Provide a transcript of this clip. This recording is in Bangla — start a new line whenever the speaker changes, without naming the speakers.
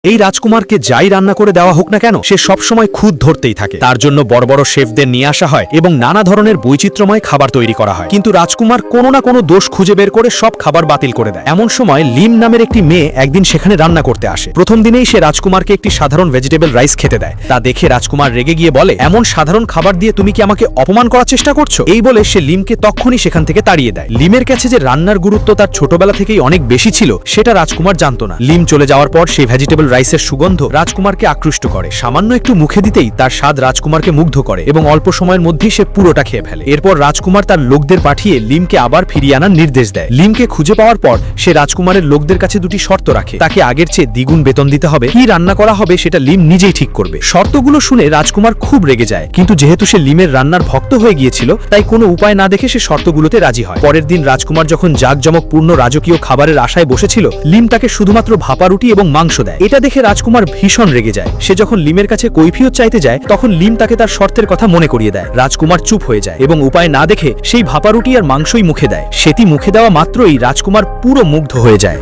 এই রাজকুমারকে যাই রান্না করে দেওয়া হোক না কেন সে সবসময় খুদ ধরতেই থাকে। তার জন্য বড় বড় শেফদের নিয়ে আসা হয় এবং নানা ধরনের বৈচিত্র্যময় খাবার তৈরি করা হয়, কিন্তু রাজকুমার কোনো না কোনো দোষ খুঁজে বের করে সব খাবার বাতিল করে দেয়। এমন সময় লিম নামের একটি মেয়ে একদিন সেখানে রান্না করতে আসে। প্রথম দিনেই সে রাজকুমারকে একটি সাধারণ ভেজিটেবল রাইস খেতে দেয়। তা দেখে রাজকুমার রেগে গিয়ে বলে, এমন সাধারণ খাবার দিয়ে তুমি কি আমাকে অপমান করার চেষ্টা করছো? এই বলে সে লিমকে তখনই সেখান থেকে তাড়িয়ে দেয়। লিমের কাছে যে রান্নার গুরুত্ব তার ছোটবেলা থেকেই অনেক বেশি ছিল সেটা রাজকুমার জানতো না। লিম চলে যাওয়ার পর সেই ভেজিটেবল রাইসের সুগন্ধ রাজকুমারকে আকৃষ্ট করে। সামান্য একটু মুখে দিতেই তার স্বাদ রাজকুমারকে মুগ্ধ করে এবং অল্প সময়ের মধ্যেই সে পুরোটা খেয়ে ফেলে। এরপর রাজকুমার তার লোকদের পাঠিয়ে লিমকে আবার ফিরিয়ে আনার নির্দেশ দেয়। লিমকে খুঁজে পাওয়ার পর সে রাজকুমারের লোকদের কাছে দুটি শর্ত রাখে। তাকে আগের চেয়ে দ্বিগুণ বেতন দিতে হবে, কি রান্না করা হবে সেটা লিম নিজেই ঠিক করবে। শর্তগুলো শুনে রাজকুমার খুব রেগে যায়, কিন্তু যেহেতু সে লিমের রান্নার ভক্ত হয়ে গিয়েছিল তাই কোনো উপায় না দেখে সে শর্তগুলোতে রাজি হয়। পরের দিন রাজকুমার যখন জাঁকজমকপূর্ণ রাজকীয় খাবারের আশায় বসেছিল, লিম তাকে শুধুমাত্র ভাপা রুটি এবং মাংস দেয়। এটা দেখে রাজকুমার ভীষণ রেগে যায়। সে যখন লিমের কাছে কৈফিয়ত চাইতে যায় তখন লিম তাকে তার শর্তের কথা মনে করিয়ে দেয়। রাজকুমার চুপ হয়ে যায় এবং উপায় না দেখে সেই ভাপা রুটি আর মাংসই মুখে দেয়। সেটি মুখে দেওয়া মাত্রই রাজকুমার পুরো মুগ্ধ হয়ে যায়।